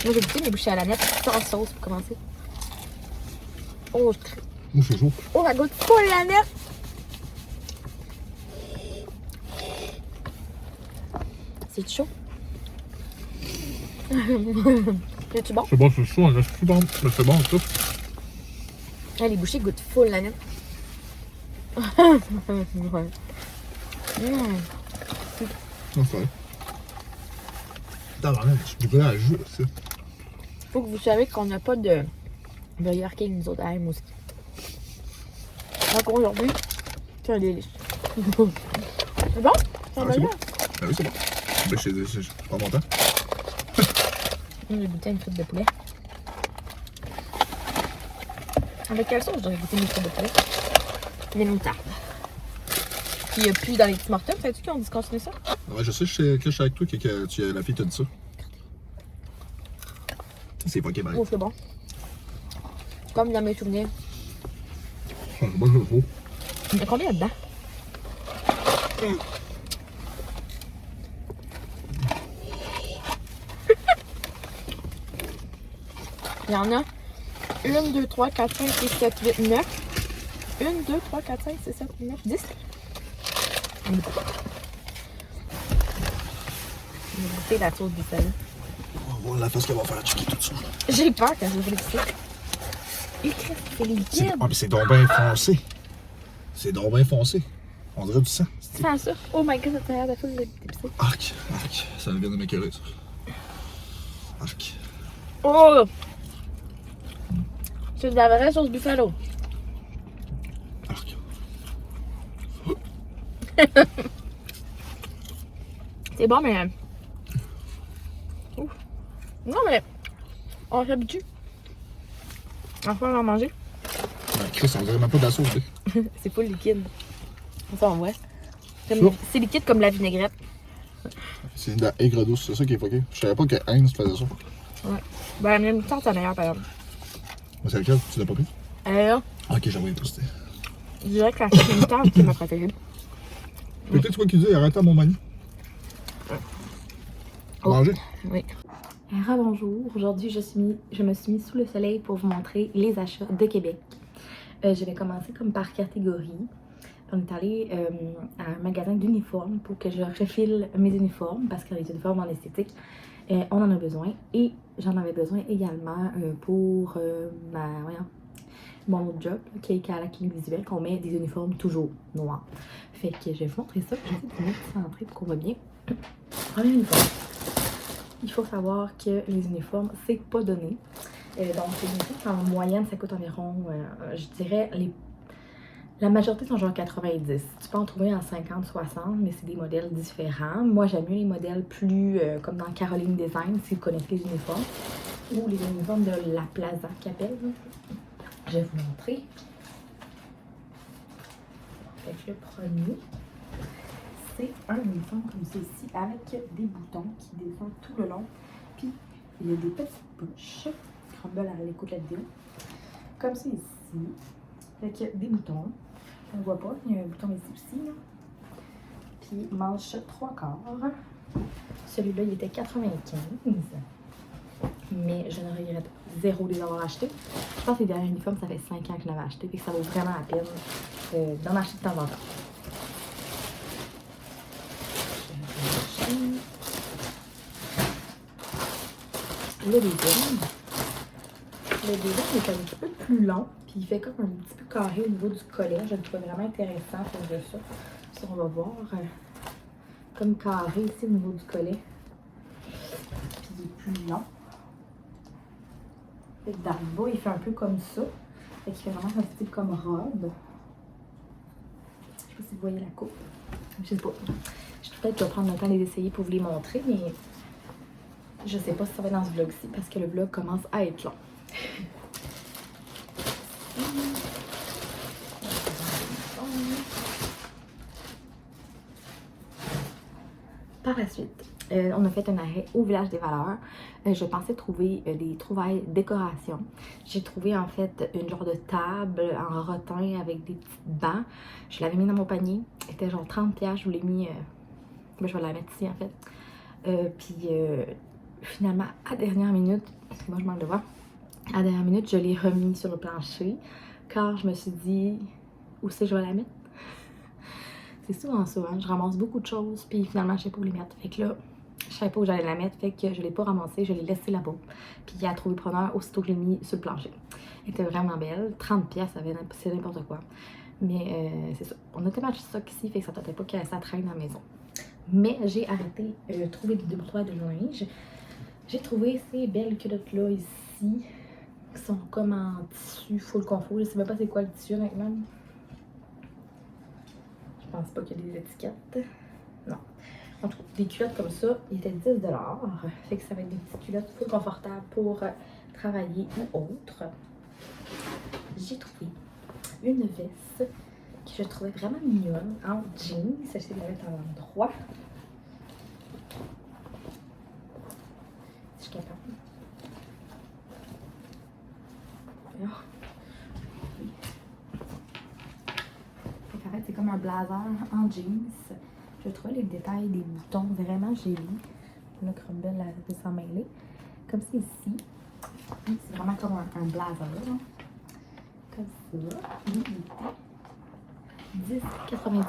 Moi, j'ai goûté mes bouchées à la nette sans sauce pour commencer. Oh, Moi, c'est chaud. oh, ça goûte full la nette. C'est chaud. C'est-tu bon? C'est bon, c'est chaud, hein. C'est bon, mais c'est bon, tout. Ah, les bouchées goûtent full la nette. Ouais. Non, c'est vrai. Tabarnak, je suis à la jus, ça. Faut que vous sachiez qu'on n'a pas de Burger King, nous autres, à M aussi. Donc aujourd'hui, c'est un délice. C'est bon? C'est un Ah, c'est burger? bon. Ah oui, c'est bon. Ben, je prends mon temps. J'ai goûté une frite de poulet. Avec quelle sauce j'aurais goûté une frite de poulet? Des moutardes. Puis il n'y a plus dans les petits mortels, sais-tu qu'ils ont discontinué ça? Ouais, je sais que je suis avec toi que la fille t'a dit ça. C'est pas Québec. Oh, c'est bon. Comme dans mes souvenirs. Moi, je le trouve. Il y a combien dedans? Il y en a 1, 2, 3, 4, 5, 6, 7, 8, 9. 1, 2, 3, 4, 5, 6, 7, 8, 9, 10. On va goûter la sauce du salé. On va voir la face qu'elle va faire checker tout ça. J'ai peur quand je vais ça. C'est liquide. Ah, mais c'est donc bien foncé. C'est donc bien foncé. On dirait du sang. Tu sens ça? Oh my god, ça t'a l'air de fou d'épicé. Arc, arc. Ça vient de m'écœurer, ça. Arc. Oh! C'est de la vraie sauce buffalo. Arc. C'est bon, mais. Ouf. Non, mais. On s'habitue. On va en manger. Ah, Chris, on dirait même pas de la sauce, là. C'est pas liquide. Ça, on voit. Ça. C'est liquide comme la vinaigrette. C'est de la aigre douce, c'est ça qui est fucké. Je savais pas que Heinz faisait ça. Ouais. Ben, la même temps, c'est meilleur, par exemple. Mais c'est lequel? Tu l'as pas pris? Là, Ok, j'ai envoyé poster. je dirais que la sauce moutarde, c'est ma préférée. Peut-être quoi qu'il dit, arrête à mon mani. Oh. Manger? Oui. Bonjour. Aujourd'hui, je me suis mis sous le soleil pour vous montrer les achats de Québec. Je vais commencer comme par catégorie. On est allé à un magasin d'uniformes pour que je refile mes uniformes parce que les uniformes en esthétique, on en a besoin. Et j'en avais besoin également pour mon autre job qui est à la clinique visuelle, qu'on met des uniformes toujours noirs. Fait que je vais vous montrer ça. Je vais essayer de vous mettre ça en entrée pour qu'on voit bien. Premier uniforme. Il faut savoir que les uniformes, c'est pas donné. Donc, les uniformes, en moyenne, ça coûte environ, je dirais, la majorité sont genre 90. Tu peux en trouver en 50, 60, mais c'est des modèles différents. Moi, j'aime mieux les modèles plus, comme dans Caroline Design, si vous connaissez les uniformes, ou les uniformes de La Plaza qui appelle. Je vais vous montrer. Fait que le premier, c'est un uniforme comme ceci avec des boutons qui descendent tout le long. Puis il y a des petites poches. Crumble à l'écoute de la vidéo. Comme ça ici. Avec des boutons. On ne voit pas, il y a un bouton ici aussi. Là. Puis manche 3/4. Celui-là, il était 95. Mais je ne regrette zéro de les avoir achetés. Je pense que les derniers uniformes, ça fait 5 ans que je l'avais acheté. Puis ça vaut vraiment la peine d'en acheter de temps en temps. Le deuxième est un petit peu plus long, puis il fait comme un petit peu carré au niveau du collet. Je le trouve vraiment intéressant pour de ça. Ça, on va voir comme carré ici au niveau du collet. Puis il est plus long. Fait que dans le bas, il fait un peu comme ça. Fait qu'il fait vraiment un style comme robe. Je sais pas si vous voyez la coupe. Je sais pas. Peut-être que je vais prendre le temps de les essayer pour vous les montrer, mais je sais pas si ça va être dans ce vlog-ci parce que le vlog commence à être long. Par la suite, on a fait un arrêt au Village des Valeurs. Je pensais trouver des trouvailles décoration. J'ai trouvé en fait une genre de table en rotin avec des petits bancs. Je l'avais mis dans mon panier. C'était genre 30$. Je vous l'ai mis... je vais la mettre ici en fait. Finalement, à dernière minute, moi je manque de voir. À dernière minute, je l'ai remis sur le plancher car je me suis dit où c'est que je vais la mettre. C'est souvent ça, hein? Je ramasse beaucoup de choses, puis finalement, je sais pas où les mettre. Fait que là, je savais pas où j'allais la mettre, fait que je l'ai pas ramassée, je l'ai laissée là-bas. Puis il a trouvé preneur aussitôt que je l'ai mis sur le plancher. Elle était vraiment belle, 30$, c'est n'importe quoi. Mais c'est ça, on a tellement de stock ici, fait que ça tentait pas que ça traîne dans la maison. Mais j'ai arrêté de trouver des brotoirs de linge. J'ai trouvé ces belles culottes-là ici, qui sont comme en tissu full confort. Je sais même pas c'est quoi le tissu, honnêtement. Je pense pas qu'il y a des étiquettes. Non. En tout cas, des culottes comme ça, ils étaient 10$. Fait que ça va être des petites culottes full confortables pour travailler ou autre. J'ai trouvé une veste que je trouvais vraiment mignonne en jeans. J'essaie de la mettre à l'endroit. Si je suis capable. Alors. En fait, c'est comme un blazer en jeans. Je trouve les détails des boutons vraiment jolis. Le crumble la sans mêler. Comme c'est ici. C'est vraiment comme un blazer. Là. Comme ça. Il était 10,99.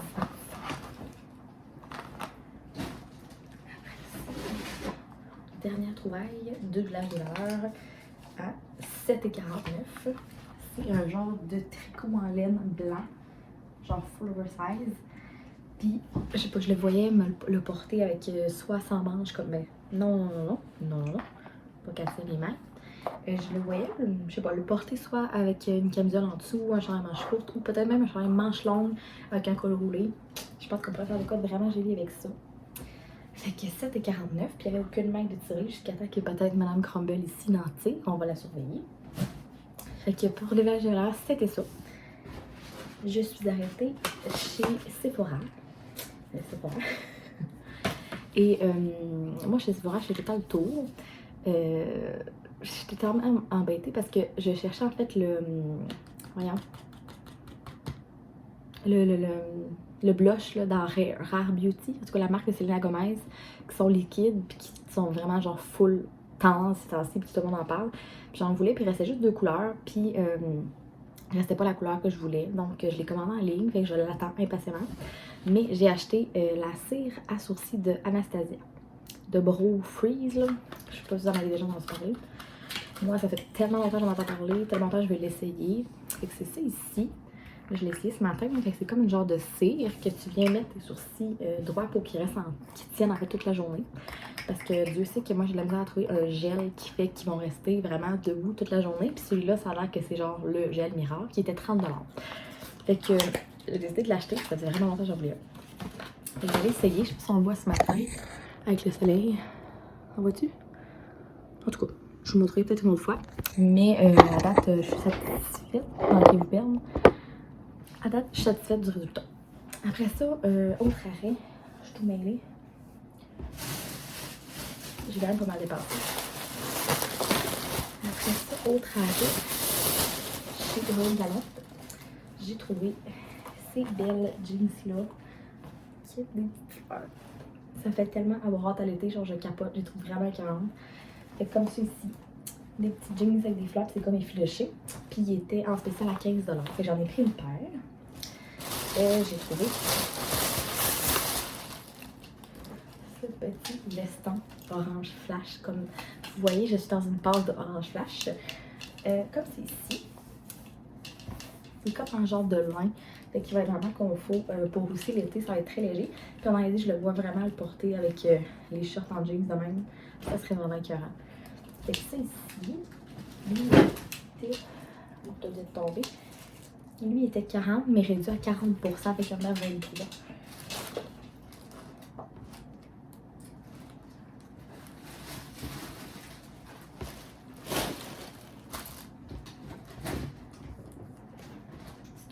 Dernière trouvaille de Village des Valeurs à 7,49. C'est un genre de tricot en laine blanc. Genre full oversize. Puis, je sais pas, je le voyais me le porter avec soit sans manches comme, ben, non, pas casser les mains. Je le voyais, je sais pas, le porter soit avec une camisole en dessous, un chandail manche courte, ou peut-être même un chandail manche longue avec un col roulé. Je pense qu'on pourrait faire des codes vraiment jolis avec ça. Fait que 7,49$, puis il n'y avait aucune main de tirer jusqu'à temps que peut-être Madame Crumble ici n'en tire. On va la surveiller. Fait que pour les Village des Valeurs, c'était ça. Je suis arrêtée chez Sephora. Et moi, chez Sephora, je fais tout le tour. J'étais tellement embêtée parce que je cherchais en fait le blush là, dans Rare Beauty. En tout cas, la marque de Selena Gomez, qui sont liquides puis qui sont vraiment genre full tendance, puis tout le monde en parle. Puis j'en voulais, puis il restait juste 2 couleurs. Puis il restait pas la couleur que je voulais, donc je l'ai commandé en ligne, fait que je l'attends impatiemment. Mais j'ai acheté la cire à sourcils de Anastasia, de Brow Freeze, là. Je sais pas si vous en avez déjà entendu parler. Moi, ça fait tellement longtemps que j'en entends parler, tellement longtemps que je vais l'essayer. Fait que c'est ça ici. Je l'ai essayé ce matin, fait que c'est comme une genre de cire que tu viens mettre tes sourcils droits pour qu'ils tiennent en fait toute la journée. Parce que Dieu sait que moi j'ai de la misère à trouver un gel qui fait qu'ils vont rester vraiment debout toute la journée. Puis celui-là, ça a l'air que c'est genre le gel miracle qui était 30$. Fait que j'ai décidé de l'acheter, ça faisait vraiment longtemps que j'en voulais un. Fait que j'avais essayé, je sais pas si on le voit ce matin avec le soleil. En vois-tu? En tout cas, je vous montrerai peut-être une autre fois. Mais à date, je suis satisfaite. Manquez vous perdre. À date, je suis satisfaite du résultat. Après ça, autre arrêt, je suis tout mêlée. J'ai quand même pas mal dépassé. Après ça, autre arrêt, chez Rose Galette, j'ai trouvé ces belles jeans-là qui ont des petites fleurs. Ça fait tellement avoir hâte à l'été, genre je capote, je les trouve vraiment écœurantes. Fait comme ceux-ci, des petits jeans avec des fleurs, c'est comme effiloché. Puis il était en spécial à 15$. Fait que j'en ai pris une paire. J'ai trouvé ce petit veston orange flash. Comme vous voyez, je suis dans une passe de orange flash. Comme c'est ici. C'est comme un genre de lin. Fait qu'il va être vraiment confort. Pour aussi l'été, ça va être très léger. Puis pendant l'été, je le vois vraiment le porter avec les shorts en jeans de même. Ça serait vraiment écœurant. Fait que ça ici, lui, il était... On peut de tomber. Lui, il était 40, mais réduit à 40%, avec qu'il y en a 23.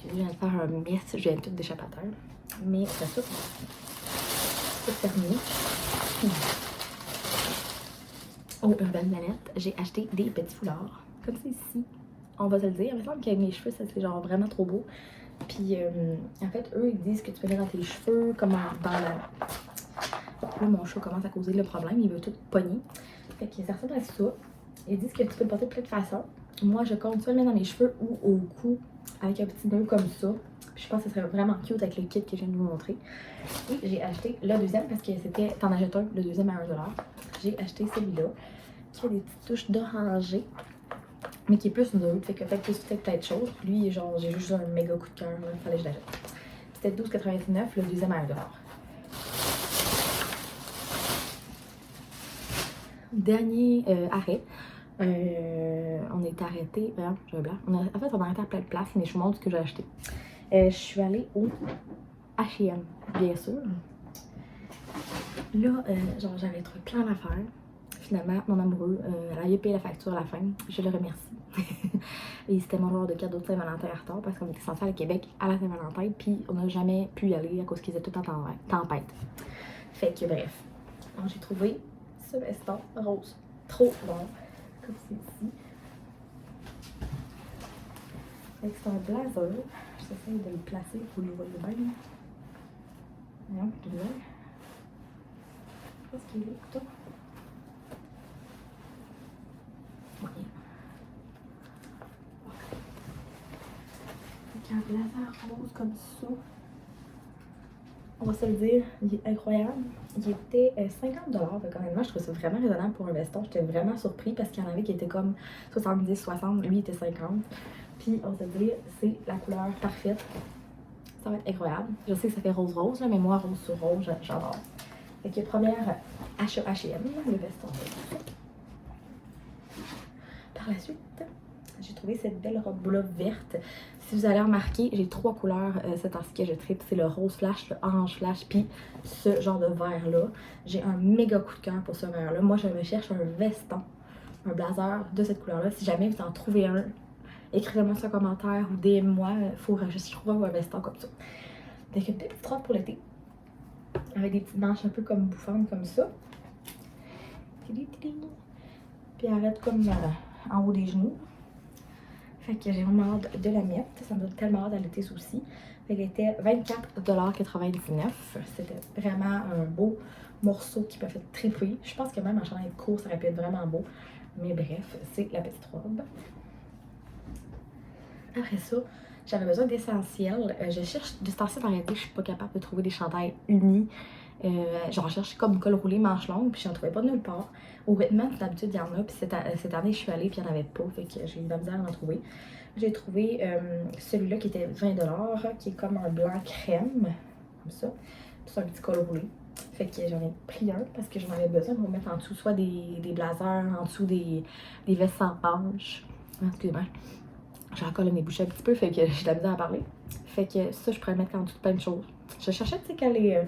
Je viens de faire un mess, je viens de tout d'échappateur. Mais c'est ça. C'est terminé. Au Urban Planète, j'ai acheté des petits foulards. Comme c'est ici. On va se le dire. Il me semble qu'avec mes cheveux, ça c'est genre vraiment trop beau. Puis en fait, eux, ils disent que tu peux mettre dans tes cheveux, comme dans la. Là, mon chat commence à causer le problème. Il veut tout pogner. Fait que ça ressemble à ça. Ils disent que tu peux le porter de plein de façons. Moi, je compte soit le mettre dans mes cheveux ou au cou avec un petit nœud comme ça. Puis je pense que ce serait vraiment cute avec le kit que je viens de vous montrer. Et j'ai acheté le deuxième parce que c'était, t'en achètes un, le deuxième à 1$. J'ai acheté celui-là qui a des petites touches d'orangé, mais qui est plus neutre, fait que peut-être plus peut-être chose. Lui, genre, j'ai juste un méga coup de cœur, il fallait que je l'achète. C'était 12,99$, le deuxième à 1$. Dernier arrêt. On est arrêté. J'ai un blanc. En fait, on a arrêté à plein de places, mais je vous montre ce que j'ai acheté. Je suis allée au H&M, bien sûr. Là, genre, j'avais trouvé plein d'affaires. Finalement, mon amoureux, elle a payé la facture à la fin. Je le remercie. Et c'était mon genre de cadeau de Saint-Valentin en retard parce qu'on était censé aller à Québec à la Saint-Valentin, puis on n'a jamais pu y aller à cause qu'ils étaient tout en tempête. Fait que bref, j'ai trouvé ce veston rose. Trop bon. Comme c'est ici. Fait que c'est un blazer. J'essaie de le placer pour le voir bien. Non, je le vois. Qu'est-ce qu'il est, toi? Moyen. Fait qu'un blazer rose comme ça. On va se le dire, il est incroyable. Il était 50$. Donc honnêtement, je trouve ça vraiment raisonnable pour un veston. J'étais vraiment surpris parce qu'il y en avait qui étaient comme 70, 60, lui il était 50. Puis on va se le dire, c'est la couleur parfaite. Ça va être incroyable. Je sais que ça fait rose-rose, mais moi, rose sur rose, j'adore. Fait que première achat H&M, le veston. Par la suite, j'ai trouvé cette belle robe-là verte. Si vous allez remarquer, j'ai 3 couleurs cette année que je tripe. C'est le rose flash, le orange flash, puis ce genre de vert-là. J'ai un méga coup de cœur pour ce vert-là. Moi, je me cherche un veston, un blazer de cette couleur-là. Si jamais vous en trouvez un, écrivez-moi sur un commentaire ou DM-moi. Il faut que je trouve un veston comme ça. Avec une petite robe pour l'été. Avec des petites manches un peu comme bouffantes comme ça. Puis arrête comme en haut des genoux. Fait que j'ai vraiment hâte de la mettre. Ça me donne tellement hâte à l'été aussi. Fait qu'elle était 24,99$. C'était vraiment un beau morceau qui m'a fait triper. Je pense que même en chandail de court, ça aurait pu être vraiment beau. Mais bref, c'est la petite robe. Après ça, j'avais besoin d'essentiels. Je cherche d'essentiels en réalité, je suis pas capable de trouver des chandails unis. J'en cherche comme col roulé, manche longue, puis j'en trouvais pas nulle part. Au Whitman, d'habitude, il y en a, puis cette année, je suis allée, puis il n'y en avait pas, fait que j'ai eu de la misère à en trouver. J'ai trouvé celui-là qui était 20$, qui est comme un blanc crème, comme ça. C'est un petit col roulé. Fait que j'en ai pris un parce que j'en avais besoin pour mettre en dessous soit des blazers, en dessous des vestes sans manches. Excusez-moi. J'ai encore le nez bouché un petit peu, fait que j'ai de la misère à parler. Fait que ça, je pourrais le mettre en dessous de plein de choses. Je cherchais, tu sais, quand les...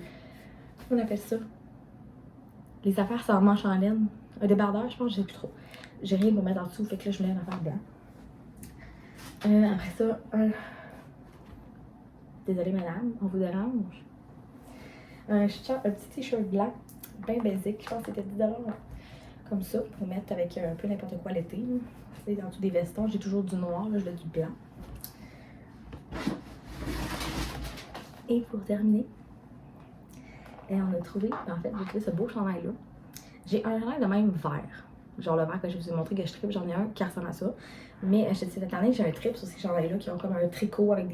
comment on appelle ça? Les affaires sans manche en laine. Un débardeur, je pense que j'ai plus trop. J'ai rien pour mettre en dessous, fait que là, je voulais une affaire blanc. Après ça, désolée madame, on vous dérange. Un petit t-shirt blanc, bien basique, je pense que c'était 10$. Comme ça, pour mettre avec un peu n'importe quoi l'été. C'est dans tous des vestons, j'ai toujours du noir, là, je veux du blanc. Et pour terminer, on a trouvé, en fait, j'ai trouvé ce beau chandail-là. J'ai un chandail de même vert. Genre le vert que je vous ai montré que je tripe, j'en ai un qui ressemble à ça. Mais je te dis, cette année, j'ai un trip sur ces chandails-là qui ont comme un tricot avec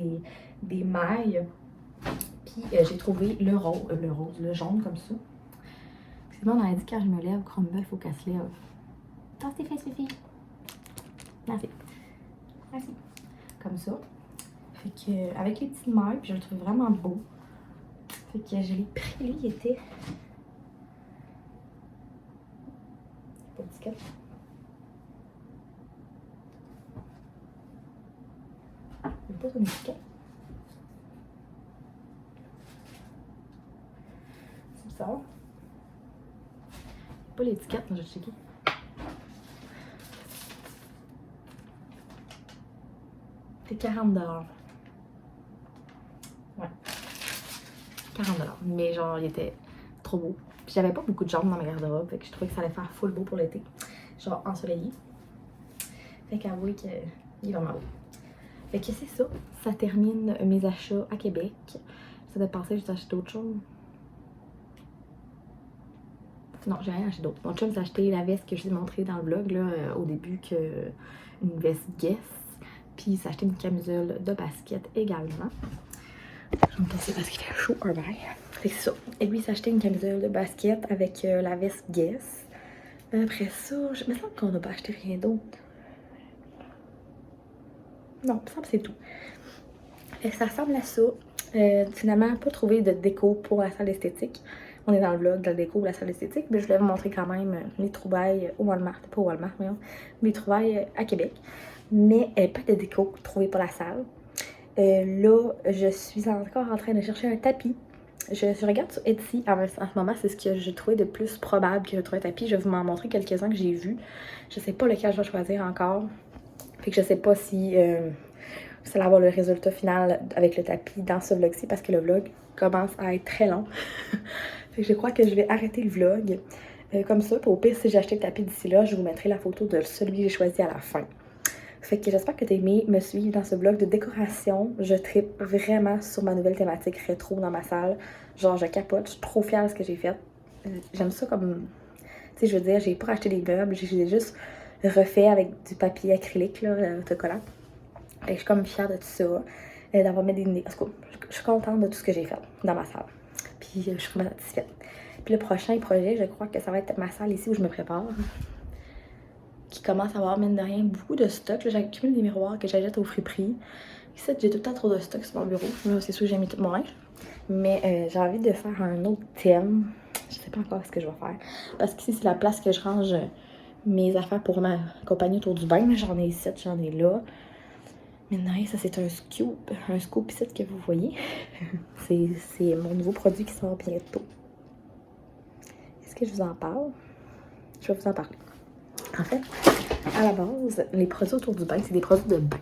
des mailles. Puis j'ai trouvé le jaune comme ça. C'est bon, on a dit quand je me lève, Cromwell, il faut qu'elle se lève. Tasse tes fesses, Fifi. Merci. Merci. Comme ça. Fait que, avec les petites mailles, puis je le trouve vraiment beau. Fait que je l'ai pris, lui, il était... Pas d'étiquette. pas son étiquette. C'est bizarre. Pas l'étiquette, mais je vais checker. C'est 40 $. Ouais. 40 $. Mais genre, il était trop beau. Puis j'avais pas beaucoup de jambes dans ma garde-robe, fait que je trouvais que ça allait faire full beau pour l'été. Genre ensoleillé. Fait qu'avouez qu'il est vraiment beau. Fait que c'est ça. Ça termine mes achats à Québec. Ça de passer, j'ai acheté d'autres choses. Non, j'ai rien acheté d'autre. Mon chum s'est acheté la veste que je vous ai montrée dans le vlog là, au début, une veste Guess. Puis il s'est acheté une camisole de basket également. Je vais me passer parce qu'il fait chaud un bail. Fait que c'est ça. Et lui il s'est acheté une camisole de basket avec la veste Guess. Après ça, je me semble qu'on n'a pas acheté rien d'autre. Non, il me semble que c'est tout. Et ça ressemble à ça. Finalement, pas trouvé de déco pour la salle esthétique. On est dans le vlog de la déco de la salle esthétique, mais je voulais vous montrer quand même mes trouvailles au Walmart. Pas au Walmart, mais mes trouvailles à Québec. Mais pas de déco trouvée pour la salle. Là, je suis encore en train de chercher un tapis. Je regarde sur Etsy en ce moment, c'est ce que j'ai trouvé de plus probable que je trouve un tapis. Je vais vous en montrer quelques-uns que j'ai vus. Je sais pas lequel je vais choisir encore. Fait que je sais pas si vous allez avoir le résultat final avec le tapis dans ce vlog-ci parce que le vlog commence à être très long. Fait que je crois que je vais arrêter le vlog comme ça. Puis au pire, si j'ai acheté le tapis d'ici là, je vous mettrai la photo de celui que j'ai choisi à la fin. Fait que j'espère que t'as aimé me suivre dans ce vlog de décoration. Je trippe vraiment sur ma nouvelle thématique rétro dans ma salle. Genre, je capote, je suis trop fière de ce que j'ai fait. J'aime ça comme... Tu sais, je veux dire, j'ai pas acheté des meubles, j'ai juste refait avec du papier acrylique, là, autocollant. Et je suis comme fière de tout ça, d'avoir mis des... En tout cas, je suis contente de tout ce que j'ai fait dans ma salle. Puis je suis vraiment satisfaite. Puis le prochain projet, je crois que ça va être ma salle ici où je me prépare. Qui commence à avoir, mine de rien, beaucoup de stock. J'accumule des miroirs que j'achète au friperie. Ici, j'ai tout le temps trop de stock sur mon bureau. Là, c'est sûr que j'ai mis tout mon linge. Mais j'ai envie de faire un autre thème. Je sais pas encore ce que je vais faire. Parce qu'ici, c'est la place que je range mes affaires pour m'accompagner autour du bain. J'en ai ici, j'en ai là. Mais non, ça c'est un scoop. Un scoop ici que vous voyez. C'est mon nouveau produit qui sort bientôt. Est-ce que je vous en parle? Je vais vous en parler. En fait, à la base, les produits autour du bain, c'est des produits de bain.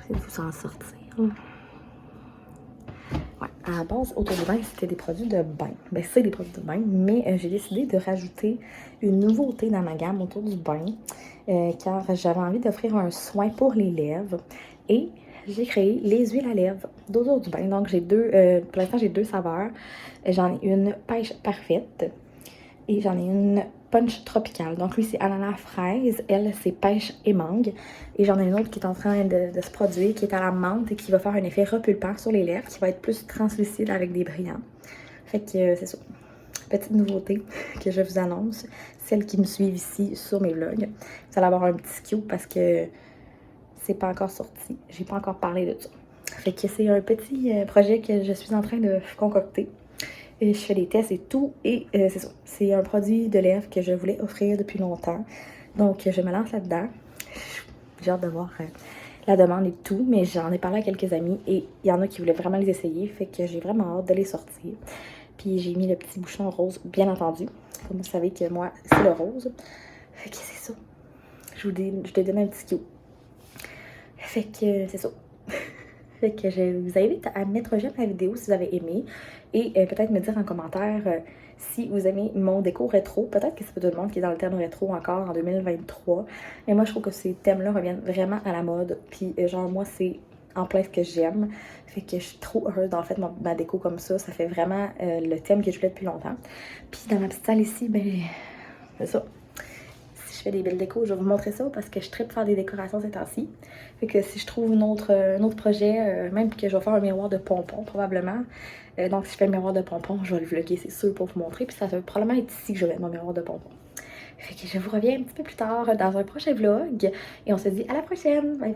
Je vais vous en sortir. Ouais, à la base, autour du bain, c'était des produits de bain. Ben, c'est des produits de bain, mais j'ai décidé de rajouter une nouveauté dans ma gamme autour du bain, car j'avais envie d'offrir un soin pour les lèvres. Et j'ai créé les huiles à lèvres d'autour du bain. Donc, j'ai pour l'instant, j'ai deux saveurs. J'en ai une pêche parfaite et j'en ai une punch tropicale. Donc lui, c'est ananas fraise. Elle, c'est pêche et mangue. Et j'en ai une autre qui est en train de se produire, qui est à la menthe et qui va faire un effet repulpant sur les lèvres, qui va être plus translucide avec des brillants. Fait que c'est ça. Petite nouveauté que je vous annonce. Celles qui me suivent ici sur mes vlogs. Vous allez avoir un petit scoop parce que c'est pas encore sorti. J'ai pas encore parlé de ça. Fait que c'est un petit projet que je suis en train de concocter. Et je fais des tests et tout. Et c'est ça. C'est un produit de lèvres que je voulais offrir depuis longtemps. Donc, je me lance là-dedans. J'ai hâte de voir la demande et tout. Mais j'en ai parlé à quelques amis et il y en a qui voulaient vraiment les essayer. Fait que j'ai vraiment hâte de les sortir. Puis j'ai mis le petit bouchon rose, bien entendu. Comme vous savez que moi, c'est le rose. Fait que c'est ça. Je t'ai donné un petit cue. Fait que c'est ça. Fait que je vous invite à mettre j'aime la vidéo si vous avez aimé et peut-être me dire en commentaire si vous aimez mon déco rétro. Peut-être que c'est pas tout le monde qui est dans le thème rétro encore en 2023. Mais moi, je trouve que ces thèmes-là reviennent vraiment à la mode. Puis genre, moi, c'est en plein ce que j'aime. Fait que je suis trop heureuse d'en fait ma déco comme ça. Ça fait vraiment le thème que je voulais depuis longtemps. Puis dans ma petite salle ici, ben, c'est ça. Si je fais des belles décos, je vais vous montrer ça parce que je tripe faire des décorations ces temps-ci. Fait que si je trouve un autre projet, même que je vais faire un miroir de pompons probablement. Donc si je fais le miroir de pompons, je vais le vlogger, c'est sûr, pour vous montrer. Puis ça va probablement être ici que je vais mettre mon miroir de pompons. Fait que je vous reviens un petit peu plus tard dans un prochain vlog. Et on se dit à la prochaine! Bye bye!